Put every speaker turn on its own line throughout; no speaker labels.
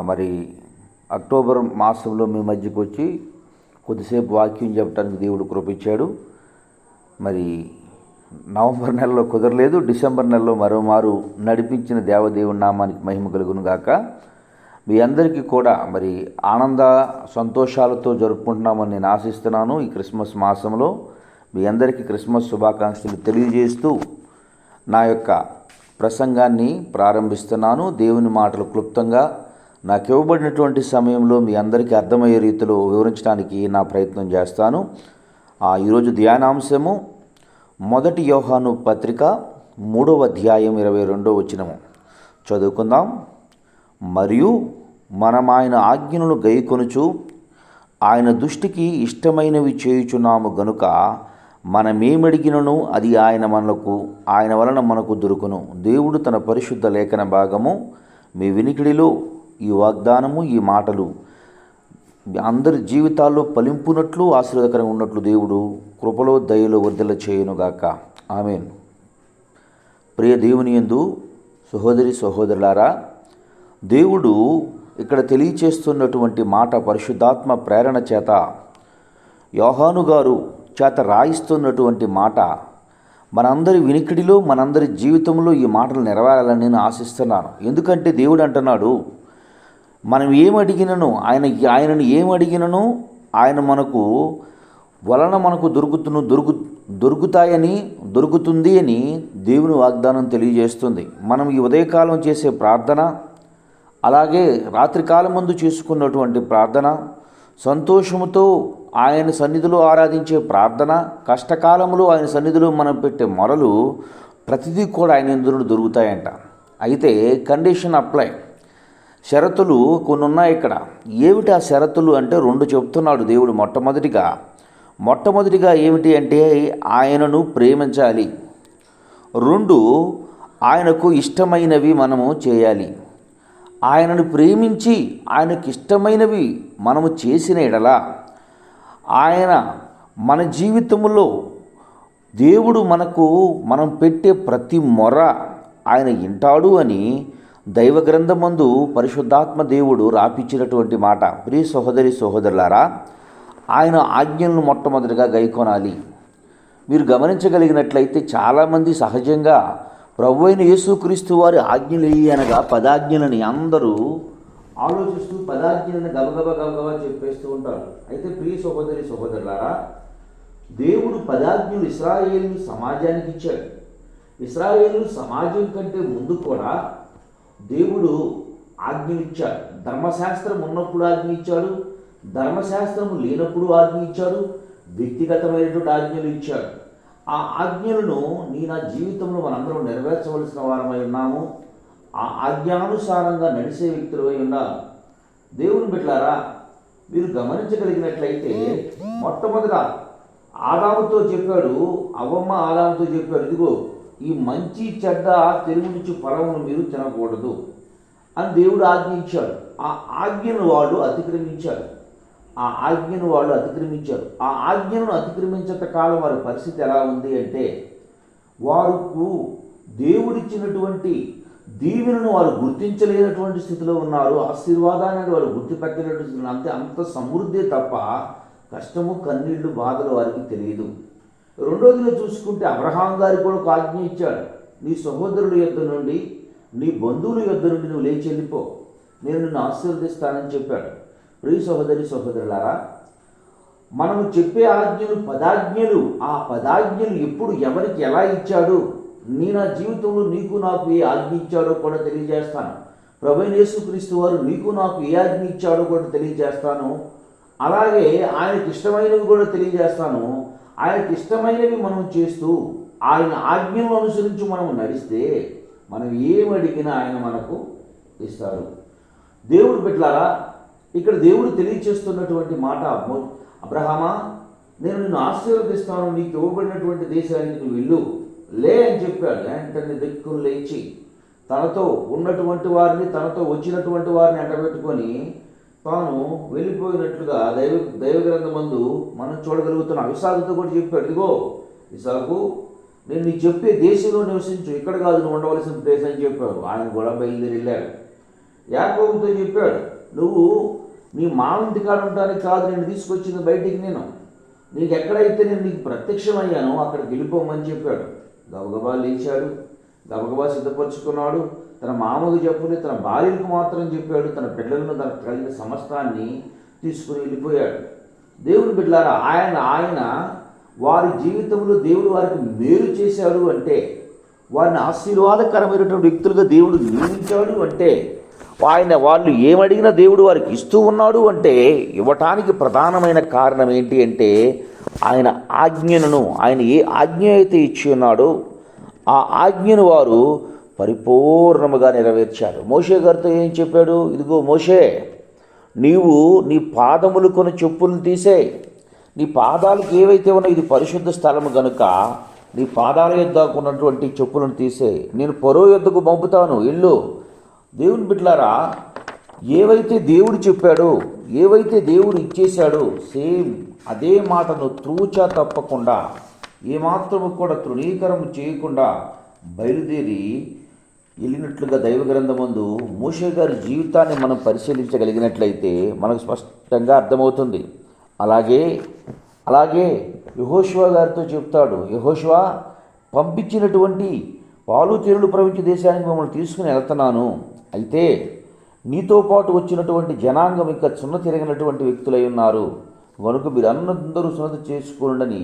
మరి అక్టోబర్ మాసంలో మీ మధ్యకు వచ్చి కొద్దిసేపు వాక్యం చెప్పడానికి దేవుడు కృపించాడు. మరి నవంబర్ నెలలో కుదరలేదు, డిసెంబర్ నెలలో మరోమారు నడిపించిన దేవదేవుని నామానికి మహిమ కలుగును గాక. మీ అందరికీ కూడా మరి ఆనంద సంతోషాలతో జరుపుకుంటున్నామని నేను ఆశిస్తున్నాను. ఈ క్రిస్మస్ మాసంలో మీ అందరికీ క్రిస్మస్ శుభాకాంక్షలు తెలియజేస్తూ నా యొక్క ప్రసంగాన్ని ప్రారంభిస్తున్నాను. దేవుని మాటలు క్లుప్తంగా నాకు ఇవ్వబడినటువంటి సమయంలో మీ అందరికీ అర్థమయ్యే రీతిలో వివరించడానికి నా ప్రయత్నం చేస్తాను. ఈరోజు ధ్యానాంశము 1 యోహాను పత్రిక 3వ అధ్యాయం 22వ వచనము చదువుకుందాం. మరియు మనం ఆయన ఆజ్ఞలను గైకొనుచు ఆయన దృష్టికి ఇష్టమైనవి చేయుచున్నాము గనుక మనమేమడిగినను అది ఆయన వలన మనకు దొరుకును. దేవుడు తన పరిశుద్ధ లేఖన భాగము మీ వినికిడిలో ఈ వాగ్దానము, ఈ మాటలు అందరి జీవితాల్లో ఫలింపునట్లు ఆశీర్వాదకరంగా ఉన్నట్లు దేవుడు కృపలో దయలో వర్ధల చేయునుగాక. ఆమేన్. ప్రియ దేవుని యందు సహోదరి సహోదరులారా, దేవుడు ఇక్కడ తెలియచేస్తున్నటువంటి మాట పరిశుద్ధాత్మ ప్రేరణ చేత యోహాను గారు చేత రాయిస్తున్నటువంటి మాట మనందరి వినికిడిలో, మనందరి జీవితంలో ఈ మాటలు నెరవేరాలని నేను ఆశిస్తున్నాను. ఎందుకంటే దేవుడు అంటున్నాడు, మనం ఏమడిగినను ఆయనను ఏమడిగినను ఆయన మనకు వలన మనకు దొరుకుతుంది అని దేవుని వాగ్దానం తెలియజేస్తుంది. మనం ఈ ఉదయకాలం చేసే ప్రార్థన, అలాగే రాత్రికాలం ముందు చేసుకున్నటువంటి ప్రార్థన, సంతోషముతో ఆయన సన్నిధిలో ఆరాధించే ప్రార్థన, కష్టకాలంలో ఆయన సన్నిధిలో మనం పెట్టే మొరలు ప్రతిదీ కూడా ఆయన ఎదురు దొరుకుతాయంట. అయితే కండిషన్ అప్లై, షరతులు కొన్ని ఉన్నాయి ఇక్కడ. ఏమిటి ఆ షరతులు అంటే 2 చెప్తున్నాడు దేవుడు. మొట్టమొదటిగా ఏమిటి అంటే ఆయనను ప్రేమించాలి. 2 ఆయనకు ఇష్టమైనవి మనము చేయాలి. ఆయనను ప్రేమించి ఆయనకు ఇష్టమైనవి మనము చేసిన ఎడల ఆయన మన జీవితంలో దేవుడు మనం పెట్టే ప్రతి మొర ఆయన వింటాడు అని దైవ గ్రంథమందు పరిశుద్ధాత్మ దేవుడు రాపిచ్చినటువంటి మాట. ప్రియ సహోదరి సహోదరులారా, ఆయన ఆజ్ఞలను మొట్టమొదటిగా గైకొనాలి. మీరు గమనించగలిగినట్లయితే చాలామంది సహజంగా ప్రభువైన యేసుక్రీస్తు వారి ఆజ్ఞలు అనగా పదాజ్ఞలని అందరూ ఆలోచిస్తూ పదాజ్ఞలను గబగబా చెప్పేస్తూ ఉంటారు. అయితే ప్రియ సహోదరి సహోదరులారా, దేవుడు పదాజ్ఞలు ఇశ్రాయేలు సమాజానికి ఇచ్చాడు. ఇశ్రాయేలు సమాజం కంటే ముందు కూడా దేవుడు ఆజ్ఞలు ఇచ్చాడు. ధర్మశాస్త్రం ఉన్నప్పుడు ఆజ్ఞ ఇచ్చాడు, ధర్మశాస్త్రము లేనప్పుడు ఆజ్ఞ ఇచ్చాడు, వ్యక్తిగతమైనటువంటి ఆజ్ఞలు ఇచ్చాడు. ఆ ఆజ్ఞలను నా జీవితంలో మనందరం నెరవేర్చవలసిన వారమై ఉన్నాము. ఆ ఆజ్ఞానుసారంగా నడిచే వ్యక్తులమై ఉన్నాము. దేవుని బిడ్డలారా, మీరు గమనించగలిగినట్లయితే మొట్టమొదట ఆదాముతో చెప్పాడు, అవ్వమ్మ ఆదాముతో చెప్పాడు, ఇదిగో ఈ మంచి చెడ్డ తెలివినిచ్చు ఫలమును మీరు తినకూడదు అని దేవుడు ఆజ్ఞ ఇచ్చాడు. ఆ ఆజ్ఞను వాళ్ళు అతిక్రమించారు. ఆ ఆజ్ఞను అతిక్రమించేంత కాలం వారి పరిస్థితి ఎలా ఉంది అంటే, వారికి దేవుడిచ్చినటువంటి దీవెనను వారు గుర్తించలేనటువంటి స్థితిలో ఉన్నారు. ఆశీర్వాదాన్ని వారు గుర్తుపెట్టలేనటువంటి స్థితిలో, అంత సమృద్ధి తప్ప కష్టము, కన్నీళ్లు, బాధలు వారికి తెలియదు. రెండోదిలో చూసుకుంటే అబ్రహాం గారికి కూడా ఒక ఆజ్ఞ ఇచ్చాడు. నీ సహోదరుల యొద్ద నుండి, నీ బంధువుల యొద్ద నుండి నువ్వు లేచి వెళ్ళిపో, నేను నిన్ను ఆశీర్వదిస్తానని చెప్పాడు. ప్రియ సహోదరి సహోదరులారా, మనము చెప్పే ఆజ్ఞలు పదాజ్ఞలు, ఆ పదాజ్ఞలు ఎప్పుడు ఎవరికి ఎలా ఇచ్చాడు, నా జీవితంలో నీకు నాకు ఏ ఆజ్ఞ ఇచ్చాడో కూడా తెలియజేస్తాను. ప్రభువైన యేసుక్రీస్తు వారు నీకు నాకు ఏ ఆజ్ఞ ఇచ్చాడో కూడా తెలియజేస్తాను. అలాగే ఆయనకి ఇష్టమైనవి కూడా తెలియజేస్తాను. ఆయనకి ఇష్టమైనవి మనం చేస్తూ ఆయన ఆజ్ఞలను అనుసరించి మనం నడిస్తే మనం ఏమడిగినా ఆయన మనకు ఇస్తారు. దేవుడు బిడ్డలారా, ఇక్కడ దేవుడు తెలియచేస్తున్నటువంటి మాట, అబ్రహామా నేను నిన్ను ఆశీర్వదిస్తాను, నీకు ఇవ్వబడినటువంటి దేశానికి నువ్వు వెళ్ళు లే అని చెప్పాడు. వెంటనే దిక్కులు లేచి తనతో ఉన్నటువంటి వారిని, తనతో వచ్చినటువంటి వారిని ఎండబెట్టుకొని తాను వెళ్ళిపోయినట్లుగా దైవ గ్రంథమందు మనం చూడగలుగుతున్నాం. ఇసాకుతో కూడా చెప్పాడు, ఇదిగో ఇసాకు నేను నీకు చెప్పే దేశంలో నివసించు, ఇక్కడ కాదు నువ్వు ఉండవలసిన ప్లేస్ అని చెప్పాడు. ఆయన కూడా బయలుదేరి వెళ్ళాడు. యాకోబుతో చెప్పాడు, నువ్వు నీ మామింటి కాడ ఉండడానికి కాదు నేను తీసుకొచ్చింది బయటికి, నీకు ఎక్కడైతే నేను నీకు ప్రత్యక్షమయ్యానో అక్కడికి వెళ్ళిపోమని చెప్పాడు. గబగబా లేచాడు, గబగబా సిద్ధపరుచుకున్నాడు. తన మామకు చెప్పలేదు, తన భార్యకు మాత్రం చెప్పాడు. తన పిల్లలను, తన కలిగిన సమస్తాన్ని తీసుకుని వెళ్ళిపోయాడు. దేవుని బిడ్డలారా, ఆయన వారి జీవితంలో దేవుడు వారికి మేలు చేశాడు అంటే, వారిని ఆశీర్వాదకరమైనటువంటి వ్యక్తులుగా దేవుడు నియమించాడు అంటే, వాళ్ళు ఏమడిగినా దేవుడు వారికి ఇస్తూ ఉన్నాడు అంటే, ఇవ్వటానికి ప్రధానమైన కారణం ఏంటి అంటే, ఆయన ఏ ఆజ్ఞ అయితే ఇచ్చి ఉన్నాడో ఆ ఆజ్ఞను వారు పరిపూర్ణముగా నెరవేర్చారు. మోషే గారితో ఏం చెప్పాడు? ఇదిగో మోషే, నీవు నీ పాదములు కొన్ని చెప్పులను తీసేయి. నీ పాదాలకు ఏవైతే ఉన్నాయో ఇది పరిశుద్ధ స్థలము గనుక నీ పాదాల యొద్దకు ఉన్నటువంటి చెప్పులను తీసేయి. నేను ఫరో యొద్దకు పంపుతాను, ఇల్లు. దేవుని బిడ్డలారా, ఏవైతే దేవుడు చెప్పాడో, ఏవైతే దేవుడు ఇచ్చేశాడో సేమ్ అదే మాటను తూచా తప్పకుండా, ఏమాత్రము కూడా తృణీకరము చేయకుండా బయలుదేరి వెళ్ళినట్లుగా దైవ గ్రంథమందు మోషే గారి జీవితాన్ని మనం పరిశీలించగలిగినట్లయితే మనకు స్పష్టంగా అర్థమవుతుంది. అలాగే యెహోషువ గారితో చెప్తాడు, యెహోషువ, పంపించినటువంటి పాలు తేనెలు ప్రవహించే దేశానికి మమ్మల్ని తీసుకుని వెళ్తున్నాను. అయితే నీతో పాటు వచ్చినటువంటి జనాంగం ఇంకా సున్న తిరగినటువంటి వ్యక్తులై ఉన్నారు కనుక మీరందరూ సున్నతి చేసుకోండి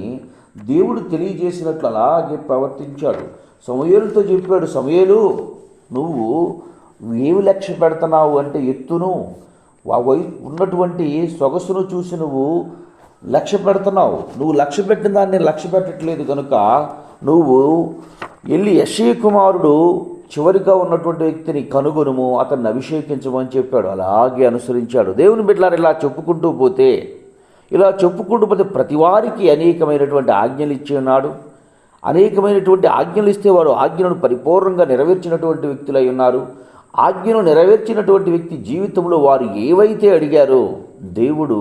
దేవుడు తెలియజేసినట్లు అలాగే ప్రవర్తించాడు. సమూయేలుతో చెప్పాడు, సమూయేలు, నువ్వు ఏమి లక్ష్య పెడుతున్నావు అంటే ఎత్తును, ఉన్నటువంటి సొగసును చూసి నువ్వు లక్ష్య పెడుతున్నావు. నువ్వు లక్ష్య పెట్టిన దాన్ని లక్ష్య పెట్టట్లేదు కనుక నువ్వు వెళ్ళి యెష్షయి కుమారుడు చివరిగా ఉన్నటువంటి వ్యక్తిని కనుగొనుము, అతన్ని అభిషేకించమని చెప్పాడు. అలాగే అనుసరించాడు. దేవుని బిడ్డలారా, ఇలా చెప్పుకుంటూ పోతే ప్రతి వారికి అనేకమైనటువంటి ఆజ్ఞలు ఇచ్చి ఉన్నాడు. అనేకమైనటువంటి ఆజ్ఞలు ఇస్తే వారు ఆజ్ఞలను పరిపూర్ణంగా నెరవేర్చినటువంటి వ్యక్తులై ఉన్నారు. ఆజ్ఞను నెరవేర్చినటువంటి వ్యక్తి జీవితంలో వారు ఏవైతే అడిగారో దేవుడు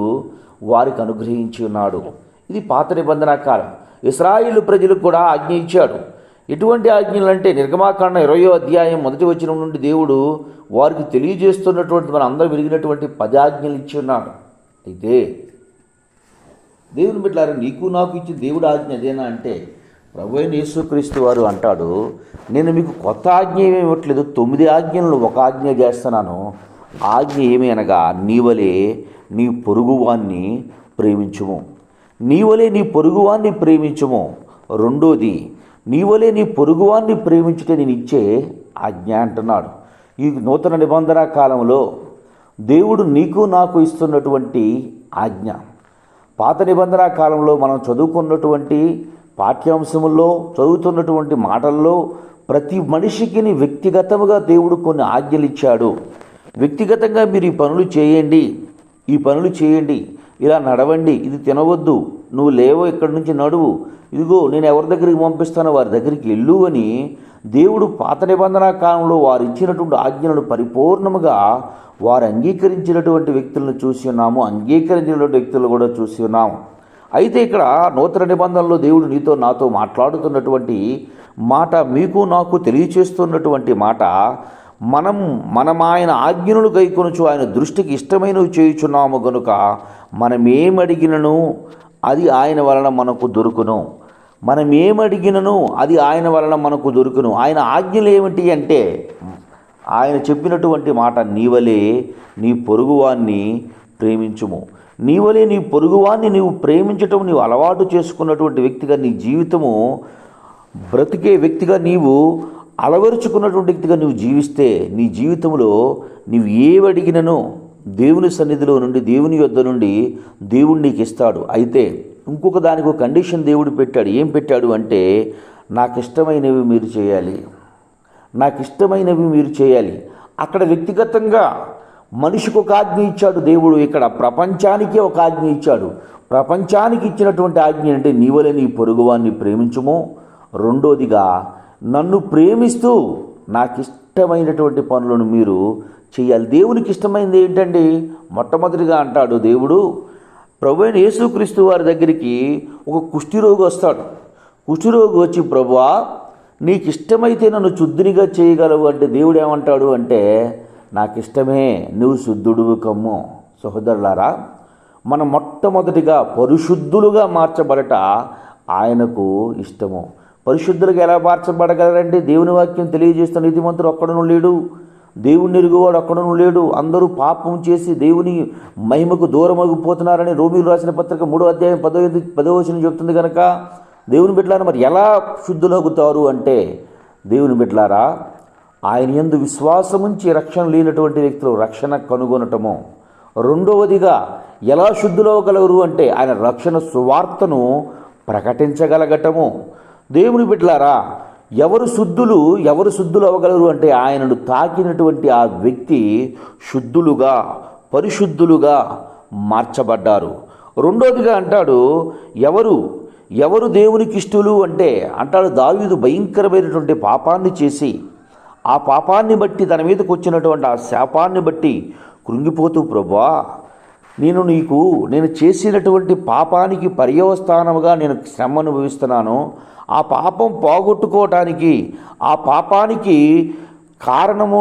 వారికి అనుగ్రహించి ఉన్నాడు. ఇది పాత నిబంధన కాలం. ఇశ్రాయేలు ప్రజలకు కూడా ఆజ్ఞ ఇచ్చాడు. ఎటువంటి ఆజ్ఞలు అంటే, నిర్గమాకాండం 20వ అధ్యాయం 1వ వచనం నుండి దేవుడు వారికి తెలియజేస్తున్నటువంటి మన అందరూ విరిగినటువంటి 10 ఆజ్ఞలు ఇచ్చి ఉన్నాడు. అయితే దేవుని బిడ్డలారా, నీకు నాకు ఇచ్చిన దేవుడు ఆజ్ఞ అదేనా అంటే, ప్రభువైన యేసుక్రీస్తు వారు అంటాడు, నేను మీకు కొత్త ఆజ్ఞ ఏమీ ఇవ్వట్లేదు, 9 ఆజ్ఞలను ఒక ఆజ్ఞ చేస్తున్నాను. ఆజ్ఞ ఏమి అనగా, నీవలే నీ పొరుగువాన్ని ప్రేమించుము. నీవలే నీ పొరుగువాన్ని ప్రేమించుము. రెండోది, నీవలే నీ పొరుగువాన్ని ప్రేమించుటే నేను ఇచ్చే ఆజ్ఞ అంటున్నాడు. ఈ నూతన నిబంధన కాలంలో దేవుడు నీకు నాకు ఇస్తున్నటువంటి ఆజ్ఞ, పాత నిబంధన కాలంలో మనం చదువుకున్నటువంటి పాఠ్యాంశముల్లో చదువుతున్నటువంటి మాటల్లో ప్రతి మనిషికి వ్యక్తిగతముగా దేవుడు కొన్ని ఆజ్ఞలు ఇచ్చాడు. వ్యక్తిగతంగా మీరు ఈ పనులు చేయండి, ఇలా నడవండి, ఇది తినవద్దు, నువ్వు లేవో ఇక్కడి నుంచి నడువు, ఇదిగో నేను ఎవరి దగ్గరికి పంపిస్తానో వారి దగ్గరికి వెళ్ళు అని దేవుడు పాత నిబంధన కాలంలో వారు ఇచ్చినటువంటి ఆజ్ఞలను పరిపూర్ణముగా వారు అంగీకరించినటువంటి వ్యక్తులను చూసి ఉన్నాము, అంగీకరించినటువంటి వ్యక్తులను కూడా చూసి ఉన్నాము. అయితే ఇక్కడ నూతన నిబంధనలో దేవుడు నీతో నాతో మాట్లాడుతున్నటువంటి మాట, మీకు నాకు తెలియచేస్తున్నటువంటి మాట, మనం ఆయన ఆజ్ఞలను గైకొనుచు ఆయన దృష్టికి ఇష్టమైనవి చేయుచున్నాము గనుక మనమేమడిగినను అది ఆయన వలన మనకు దొరుకును. ఆయన ఆజ్ఞలు ఏమిటి అంటే, ఆయన చెప్పినటువంటి మాట, నీవలే నీ పొరుగువాన్ని ప్రేమించుము. నీవలే నీ పొరుగువాన్ని నీవు ప్రేమించటం నీవు అలవాటు చేసుకున్నటువంటి వ్యక్తిగా, నీ జీవితము బ్రతికే వ్యక్తిగా నీవు అలవరుచుకున్నటువంటి వ్యక్తిగా నువ్వు జీవిస్తే, నీ జీవితంలో నీవు ఏవడిగినను దేవుని సన్నిధిలో నుండి, దేవుని యొద్ద నుండి దేవుడు నీకు ఇస్తాడు. అయితే ఇంకొక దానికి ఒక కండిషన్ దేవుడు పెట్టాడు. ఏం పెట్టాడు అంటే, నాకు ఇష్టమైనవి మీరు చేయాలి. అక్కడ వ్యక్తిగతంగా మనిషికి ఒక ఆజ్ఞ ఇచ్చాడు దేవుడు, ఇక్కడ ప్రపంచానికే ఒక ఆజ్ఞ ఇచ్చాడు. ప్రపంచానికి ఇచ్చినటువంటి ఆజ్ఞ అంటే, నీవలే నీ పొరుగువాన్ని ప్రేమించుము. రెండోదిగా, నన్ను ప్రేమిస్తూ నాకు ఇష్టమైనటువంటి పనులను మీరు చేయాలి. దేవునికి ఇష్టమైనది ఏంటండి? మొట్టమొదటిగా అంటాడు దేవుడు, ప్రభువైన యేసుక్రీస్తు వారి దగ్గరికి ఒక కుష్ఠిరోగి వస్తాడు. కుష్ఠిరోగి వచ్చి, ప్రభువా నీకు ఇష్టమైతే నన్ను శుద్ధినిగా చేయగలవు అంటే, దేవుడు ఏమంటాడు అంటే, నాకిష్టమే, నువ్వు శుద్ధుడువు కమ్ము. సహోదరులారా, మనం మొట్టమొదటిగా పరిశుద్ధులుగా మార్చబడట ఆయనకు ఇష్టము. పరిశుద్ధులుగా ఎలా మార్చబడగలరంటే దేవుని వాక్యం తెలియజేస్తున్న నీతిమంతుడు ఒక్కడను లేడు, దేవుని ఎరుగువాడు ఒక్కడను లేడు, అందరూ పాపం చేసి దేవుని మహిమకు దూరమగిపోతున్నారని రోమీయులు రాసిన పత్రిక 3వ అధ్యాయం 10వ వచనం చెప్తుంది. కనుక దేవుని బిడ్డలారా, మరి ఎలా శుద్ధులవుతారు అంటే, దేవుని బిడ్డలారా, ఆయన యందు విశ్వాసముంచి రక్షణ లేనటువంటి వ్యక్తులు రక్షణ కనుగొనటము. రెండవదిగా ఎలా శుద్ధులవగలరు అంటే ఆయన రక్షణ సువార్తను ప్రకటించగలగటము. దేవుని బిడ్డలారా, ఎవరు శుద్ధులు అవ్వగలరు అంటే ఆయనను తాకినటువంటి ఆ వ్యక్తి శుద్ధులుగా, పరిశుద్ధులుగా మార్చబడ్డారు. రెండోదిగా అంటాడు, ఎవరు దేవునికి ఇష్టలు అంటే అంటాడు, దావీదు భయంకరమైనటువంటి పాపాన్ని చేసి ఆ పాపాన్ని బట్టి తన మీదకి వచ్చినటువంటి ఆ శాపాన్ని బట్టి కృంగిపోతూ, ప్రభువా, నేను చేసినటువంటి పాపానికి పర్యవస్థానముగా నేను శ్రమ అనుభవిస్తున్నాను. ఆ పాపం పోగొట్టుకోవటానికి, ఆ పాపానికి కారణము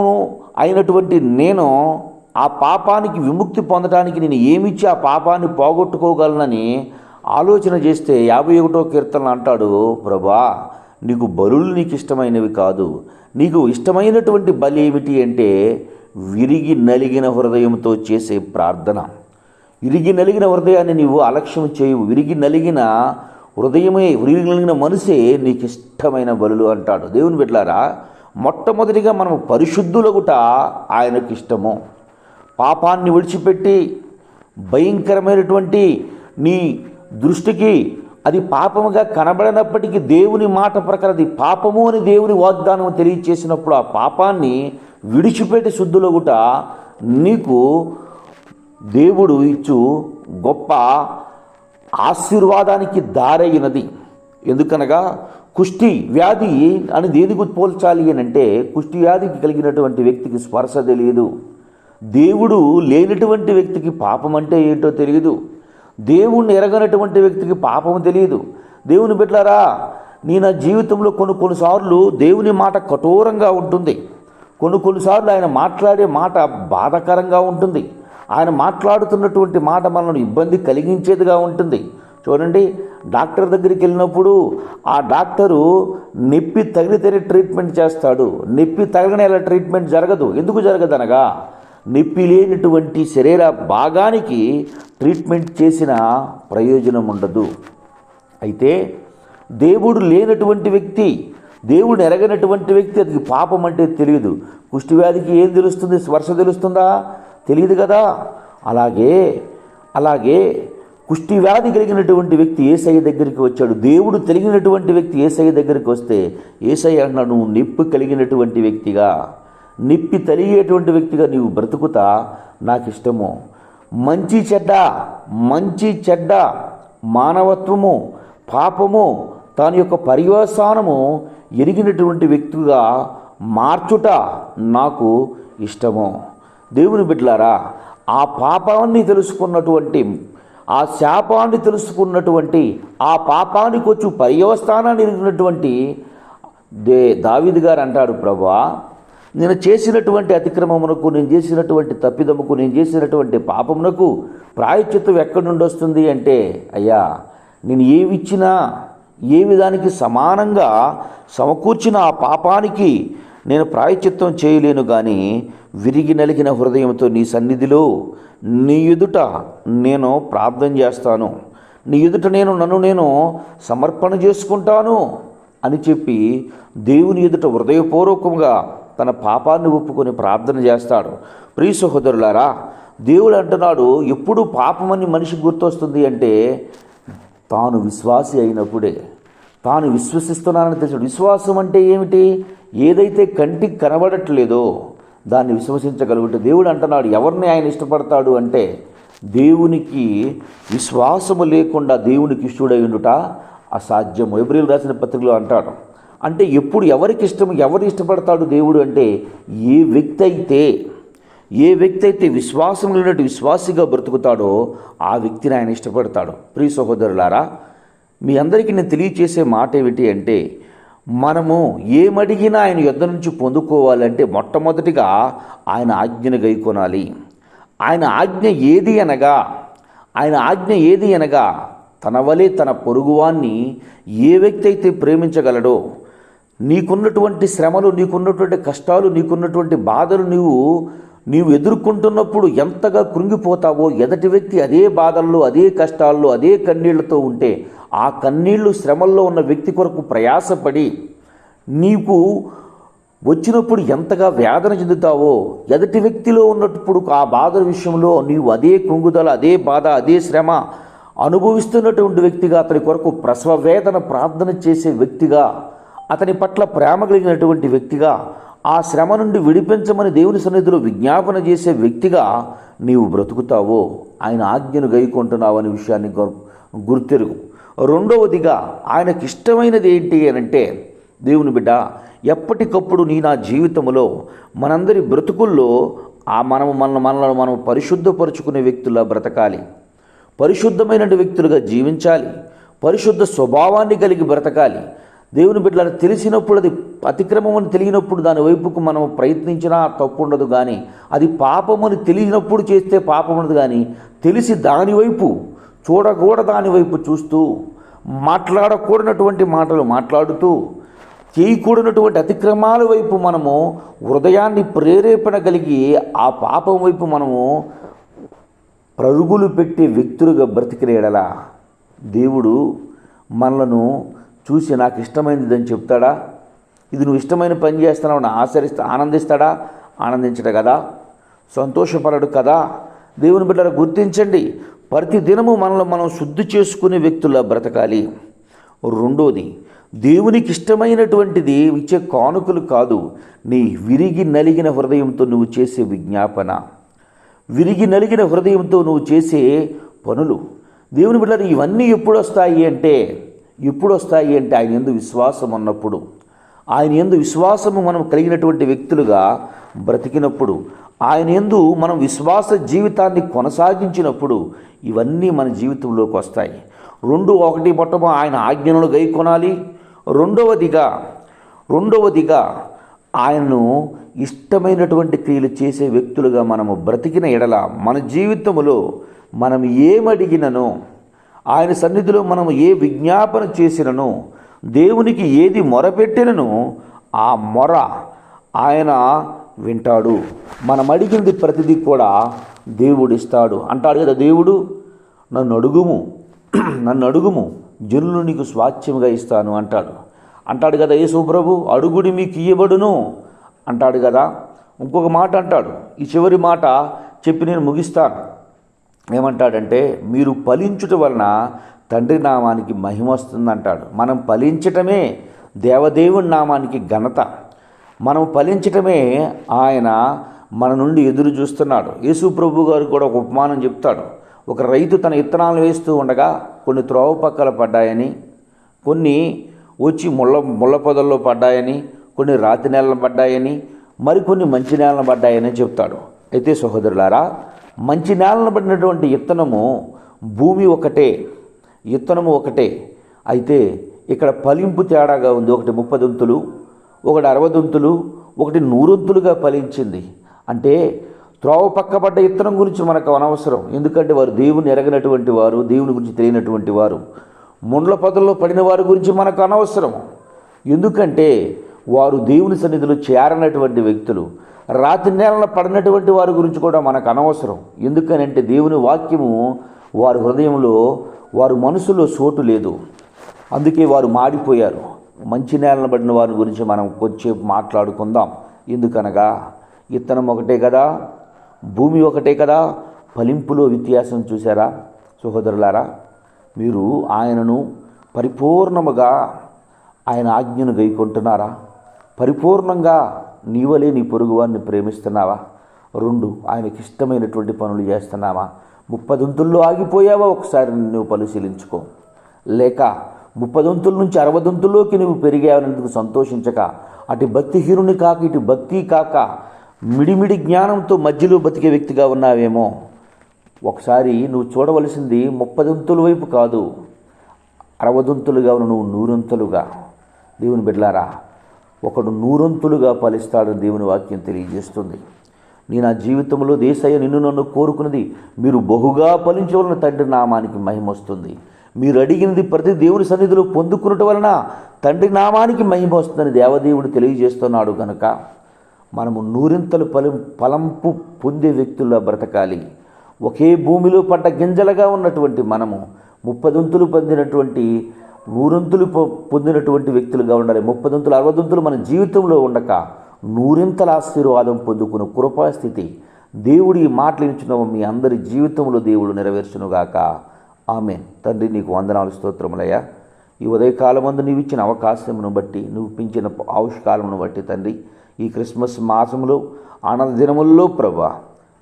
అయినటువంటి నేను ఆ పాపానికి విముక్తి పొందడానికి నేను ఏమిచ్చి ఆ పాపాన్ని పోగొట్టుకోగలనని ఆలోచన చేస్తే 51వ కీర్తన అంటాడు, ప్రభువా, నీకు బలులు నీకు ఇష్టమైనవి కాదు. నీకు ఇష్టమైనటువంటి బలి ఏమిటి అంటే విరిగి నలిగిన హృదయంతో చేసే ప్రార్థన. విరిగి నలిగిన హృదయాన్ని నీవు అలక్ష్యం చేయవు. విరిగి నలిగిన మనసే నీకు ఇష్టమైన బలులు అంటాడు. దేవుని బిడ్డలారా, మొట్టమొదటిగా మనం పరిశుద్ధులగుట ఆయనకు ఇష్టము. పాపాన్ని విడిచిపెట్టి భయంకరమైనటువంటి నీ దృష్టికి అది పాపముగా కనబడినప్పటికీ దేవుని మాట ప్రకారం అది పాపము అని దేవుని వాగ్దానం తెలియచేసినప్పుడు ఆ పాపాన్ని విడిచిపెట్టి శుద్ధులగుట నీకు దేవుడు ఇచ్చు గొప్ప ఆశీర్వాదానికి దారైనది. ఎందుకనగా కుష్టి వ్యాధి అని దేనికి పోల్చాలి అని అంటే, కుష్టి వ్యాధికి కలిగినటువంటి వ్యక్తికి స్పర్శ తెలియదు. దేవుడు లేనటువంటి వ్యక్తికి పాపం అంటే ఏంటో తెలియదు. దేవుణ్ణి ఎరగనటువంటి వ్యక్తికి పాపం తెలియదు. దేవుని బిడ్డలారా, నా జీవితంలో కొన్నిసార్లు దేవుని మాట కఠోరంగా ఉంటుంది. కొన్నిసార్లు ఆయన మాట్లాడే మాట బాధాకరంగా ఉంటుంది. ఆయన మాట్లాడుతున్నటువంటి మాట మనల్ని ఇబ్బంది కలిగించేదిగా ఉంటుంది. చూడండి, డాక్టర్ దగ్గరికి వెళ్ళినప్పుడు ఆ డాక్టరు నొప్పి తగిలితేనే ట్రీట్మెంట్ చేస్తాడు. నొప్పి తగలని ఎలా ట్రీట్మెంట్ జరగదు. ఎందుకు జరగదు అనగా, నొప్పి లేనటువంటి శరీర భాగానికి ట్రీట్మెంట్ చేసిన ప్రయోజనం ఉండదు. అయితే దేవుడు లేనటువంటి వ్యక్తి, దేవుడు ఎరగనటువంటి వ్యక్తి, అది పాపం అంటే తెలియదు. కుష్టివ్యాధికి ఏం తెలుస్తుంది? స్పర్శ తెలుస్తుందా? తెలియదు కదా. అలాగే కుష్టివ్యాధి కలిగినటువంటి వ్యక్తి యేసయ్య దగ్గరికి వచ్చాడు. దేవుడు తెలిగినటువంటి వ్యక్తి యేసయ్య దగ్గరికి వస్తే యేసయ్య అన్నాడు, నువ్వు నొప్పి కలిగినటువంటి వ్యక్తిగా, నొప్పి తెలియేటువంటి వ్యక్తిగా నీవు బ్రతుకుతా నాకు ఇష్టము. మంచి చెడ్డ మానవత్వము, పాపము, దాని యొక్క పర్యవసానము ఎరిగినటువంటి వ్యక్తిగా మార్చుట నాకు ఇష్టము. దేవుని బిడ్డలారా, ఆ పాపాన్ని తెలుసుకున్నటువంటి, ఆ శాపాన్ని తెలుసుకున్నటువంటి, ఆ పాపానికి వచ్చి పర్యవస్థానాన్ని ఎరిగినటువంటి దావీదు గారు అంటాడు, ప్రభువా, నేను చేసినటువంటి అతిక్రమమునకు, నేను చేసినటువంటి తప్పిదముకు, నేను చేసినటువంటి పాపమునకు ప్రాయశ్చిత్తం ఎక్కడి నుండి వస్తుంది అంటే, అయ్యా, నేను ఏవిచ్చినా ఏ విధానికి సమానంగా సమకూర్చిన ఆ పాపానికి నేను ప్రాయశ్చిత్తం చేయలేను. కానీ విరిగి నలిగిన హృదయంతో నీ సన్నిధిలో, నీ ఎదుట నేను ప్రార్థన చేస్తాను, నీ ఎదుట నన్ను నేను సమర్పణ చేసుకుంటాను అని చెప్పి దేవుని ఎదుట హృదయపూర్వకంగా తన పాపాన్ని ఒప్పుకొని ప్రార్థన చేస్తాడు. ప్రియ సహోదరులారా, దేవుడు అంటున్నాడు, ఎప్పుడు పాపమని మనిషి గుర్తొస్తుంది అంటే తాను విశ్వాసి అయినప్పుడే. తాను విశ్వసిస్తున్నానని తెలిసాడు. విశ్వాసం అంటే ఏమిటి? ఏదైతే కంటికి కనబడట్లేదో దాన్ని విశ్వసించగలుగుతే. దేవుడు అంటున్నాడు, ఎవరిని ఆయన ఇష్టపడతాడు అంటే, దేవునికి విశ్వాసము లేకుండా దేవునికి ఇష్టడై ఉండుట అసాధ్యము. హెబ్రీయులకు రాసిన పత్రికలో అంటాడు. అంటే ఎప్పుడు ఎవరికి ఇష్టం, ఎవరు ఇష్టపడతాడు దేవుడు అంటే, ఏ వ్యక్తి అయితే విశ్వాసం లేనట్టు విశ్వాసిగా బ్రతుకుతాడో ఆ వ్యక్తిని ఆయన ఇష్టపడతాడు. ప్రియ సహోదరులారా, మీ అందరికీ నేను తెలియచేసే మాట ఏమిటి అంటే, మనము ఏమడిగినా ఆయన యొద్ద నుంచి పొందుకోవాలంటే మొట్టమొదటిగా ఆయన ఆజ్ఞను గైకొనాలి. ఆయన ఆజ్ఞ ఏది అనగా తన వలె తన పొరుగువాన్ని ఏ వ్యక్తి అయితే ప్రేమించగలడో, నీకున్నటువంటి శ్రమలు, నీకున్నటువంటి కష్టాలు, నీకున్నటువంటి బాధలు నీవు ఎదుర్కొంటున్నప్పుడు ఎంతగా కృంగిపోతావో, ఎదటి వ్యక్తి అదే బాధల్లో, అదే కష్టాల్లో, అదే కన్నీళ్లతో ఉంటే ఆ కన్నీళ్లు, శ్రమల్లో ఉన్న వ్యక్తి కొరకు ప్రయాసపడి నీకు వచ్చినప్పుడు ఎంతగా వేదన చెందుతావో, ఎదటి వ్యక్తిలో ఉన్నప్పుడు ఆ బాధ విషయంలో నీవు అదే కృంగుదల, అదే బాధ, అదే శ్రమ అనుభవిస్తున్నటువంటి వ్యక్తిగా, అతని కొరకు ప్రసవ వేదన ప్రార్థన చేసే వ్యక్తిగా, అతని పట్ల ప్రేమ కలిగినటువంటి వ్యక్తిగా, ఆ శ్రమ నుండి విడిపించమని దేవుని సన్నిధిలో విజ్ఞాపన చేసే వ్యక్తిగా నీవు బ్రతుకుతావో ఆయన ఆజ్ఞను గైకొంటున్నావు అనే విషయాన్ని గుర్తెరుగు. రెండవదిగా ఆయనకి ఇష్టమైనది ఏంటి అనంటే, దేవుని బిడ్డ, ఎప్పటికప్పుడు నా జీవితంలో మనందరి బ్రతుకుల్లో మనల్ని మనం పరిశుద్ధపరుచుకునే వ్యక్తులా బ్రతకాలి, పరిశుద్ధమైన వ్యక్తులుగా జీవించాలి, పరిశుద్ధ స్వభావాన్ని కలిగి బ్రతకాలి. దేవుని బిడ్డలను తెలిసినప్పుడు, అది అతిక్రమమని తెలియనప్పుడు దాని వైపుకు మనం ప్రయత్నించినా తప్పు ఉండదు, కానీ అది పాపమని తెలియనప్పుడు చేస్తే పాపం ఉండదు. కానీ తెలిసి దానివైపు దాని వైపు చూస్తూ, మాట్లాడకూడనటువంటి మాటలు మాట్లాడుతూ, చేయకూడనటువంటి అతిక్రమాల వైపు మనము హృదయాన్ని ప్రేరేపణ కలిగి ఆ పాపం వైపు మనము పరుగులు పెట్టే వ్యక్తులుగా బ్రతికిన యెడల దేవుడు మనలను చూసి నాకు ఇష్టమైనదని చెప్తాడా? ఇది నువ్వు ఇష్టమైన పని చేస్తున్నావు ఆనందిస్తాడా? ఆనందించడు కదా, సంతోషపడడు కదా. దేవుని బిడ్డలు గుర్తించండి, ప్రతి దినము మనల్ని మనం శుద్ధి చేసుకునే వ్యక్తులా బ్రతకాలి. రెండోది, దేవునికి ఇష్టమైనటువంటిది ఇచ్చే కానుకలు కాదు, నీ విరిగి నలిగిన హృదయంతో నువ్వు చేసే విజ్ఞాపన, విరిగి నలిగిన హృదయంతో నువ్వు చేసే పనులు. దేవుని బిడ్డలు ఇవన్నీ ఎప్పుడు వస్తాయి అంటే ఆయన యందు విశ్వాసం ఉన్నప్పుడు, ఆయన యందు విశ్వాసము మనం కలిగినటువంటి వ్యక్తులుగా బ్రతికినప్పుడు, ఆయన యందు మనం విశ్వాస జీవితాన్ని కొనసాగించినప్పుడు ఇవన్నీ మన జీవితంలోకి వస్తాయి. మొట్టమొదట ఆయన ఆజ్ఞలను గైకొనాలి. రెండవదిగా ఆయనను ఇష్టమైనటువంటి క్రియలు చేసే వ్యక్తులుగా మనము బ్రతికిన ఎడల మన జీవితంలో మనం ఏమడిగిననో, ఆయన సన్నిధిలో మనం ఏ విజ్ఞాపన చేసినను, దేవునికి ఏది మొరపెట్టినను ఆ మొర ఆయన వింటాడు. మనం అడిగింది ప్రతిదీ కూడా దేవుడిస్తాడు. అంటాడు కదా దేవుడు, నన్ను అడుగుము జనులు నీకు స్వాస్థ్యముగా ఇస్తాను అంటాడు కదా యేసు ప్రభు. అడుగుడి మీకు ఇయ్యబడును అంటాడు కదా. ఇంకొక మాట అంటాడు, ఈ చివరి మాట చెప్పి నేను ముగిస్తాను. ఏమంటాడంటే, మీరు ఫలించుట వలన తండ్రి నామానికి మహిమ వస్తుందంటాడు. మనం ఫలించటమే దేవదేవుని నామానికి ఘనత, మనం ఫలించటమే ఆయన మన నుండి ఎదురు చూస్తున్నాడు. యేసు ప్రభు గారు కూడా ఒక ఉపమానం చెప్తాడు. ఒక రైతు తన విత్తనాలు వేస్తూ ఉండగా కొన్ని త్రోవ పక్కల పడ్డాయని, కొన్ని వచ్చి ముళ్ళ పొదల్లో పడ్డాయని, కొన్ని రాతి నేలను పడ్డాయని, మరికొన్ని మంచి నేలను పడ్డాయని చెప్తాడు. అయితే సహోదరులారా, మంచి నేలను పడినటువంటి భూమి ఒకటే, విత్తనము ఒకటే. అయితే ఇక్కడ ఫలింపు తేడాగా ఉంది. ఒకటి 30 దొంతులు, ఒకటి 60 దొంతులు, ఒకటి 100 దొంతులుగా ఫలించింది. అంటే త్రోవ పక్కబడ్డ విత్తనం గురించి మనకు అనవసరం, ఎందుకంటే వారు దేవుని ఎరగనటువంటి వారు, దేవుని గురించి తెలియనటువంటి వారు. ముండ్ల పొదల్లో పడిన వారి గురించి మనకు అనవసరం, ఎందుకంటే వారు దేవుని సన్నిధిలో చేరనటువంటి వ్యక్తులు. రాతి నేలన పడినటువంటి వారి గురించి కూడా మనకు అనవసరం, ఎందుకనంటే దేవుని వాక్యము వారి హృదయంలో, వారి మనసులో చోటు లేదు, అందుకే వారు మాడిపోయారు. మంచి నేలన పడిన వారి గురించి మనం కొంచెం మాట్లాడుకుందాం. ఎందుకనగా విత్తనం ఒకటే కదా, భూమి ఒకటే కదా, ఫలింపులో వ్యత్యాసం చూసారా సహోదరులారా? మీరు ఆయనను పరిపూర్ణముగా, ఆయన ఆజ్ఞను గైకొంటున్నారా? పరిపూర్ణంగా నీవలే నీ పొరుగువాన్ని ప్రేమిస్తున్నావా? 2, ఆయనకి ఇష్టమైనటువంటి పనులు చేస్తున్నావా? 30 దొంతుల్లో ఆగిపోయావా? ఒకసారి నువ్వు పరిశీలించుకో. లేక 30 దొంతుల నుంచి 60 దొంతుల్లోకి నువ్వు పెరిగావనేందుకు సంతోషించక, అటు భక్తిహీనుని కాక ఇటు భక్తి కాక మిడిమిడి జ్ఞానంతో మధ్యలో బతికే వ్యక్తిగా ఉన్నావేమో. ఒకసారి నువ్వు చూడవలసింది 30 దొంతుల వైపు కాదు, 60 దొంతులుగా నువ్వు 100 దొంతులుగా. దేవుని బిడ్డలారా, ఒకడు నూరంతులుగా ఫలిస్తాడని దేవుని వాక్యం తెలియజేస్తుంది. నీ నా జీవితంలో దేశయ్య నిన్ను నన్ను కోరుకున్నది, మీరు బహుగా ఫలించవలన తండ్రి నామానికి మహిమ వస్తుంది. మీరు అడిగినది ప్రతి దేవుని సన్నిధిలో పొందుకున్నట వలన తండ్రి నామానికి మహిమ వస్తుందని దేవదేవుడు తెలియజేస్తున్నాడు కనుక మనము నూరింతలు ఫలంపు పొందే వ్యక్తుల్లో బ్రతకాలి. ఒకే భూమిలో పడ్డ గింజలుగా ఉన్నటువంటి మనము 30 పొందినటువంటి 100 పొందినటువంటి వ్యక్తులుగా ఉండాలి. 30 60 మన జీవితంలో ఉండక 100 ఆశీర్వాదం పొందుకున్న కృపాస్థితి దేవుడి మాటలు ఇచ్చిన మీ అందరి జీవితంలో దేవుడు నెరవేర్చునుగాక. ఆమేన్. తండ్రి నీకు వందనాలు, స్తోత్రములయ్యా. ఈ ఉదయకాలమందు నీవు ఇచ్చిన అవకాశమును బట్టి, నువ్వు పెంచిన ఆయుష్కాలమును బట్టి తండ్రి, ఈ క్రిస్మస్ మాసంలో ఆనంద దినముల్లో ప్రభా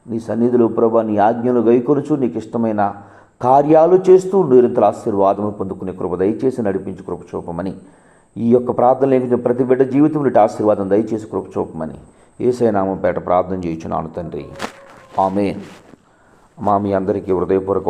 నీ సన్నిధిలో ప్రభా నీ ఆజ్ఞలు గైకొనుచు నీకు ఇష్టమైన కార్యాలు చేస్తూ నిరంతర ఆశీర్వాదము పొందుకునే కృప దయచేసి నడిపించు కృప చూపమని, ఈ యొక్క ప్రార్థన లేని ప్రతి బిడ్డ జీవితంలో ఆశీర్వాదం దయచేసి కృప చూపమని యేసయ్య నామం పేట ప్రార్థన చేయుచున్నాను తండ్రి. ఆమేన్. మీ అందరికీ హృదయపూర్వక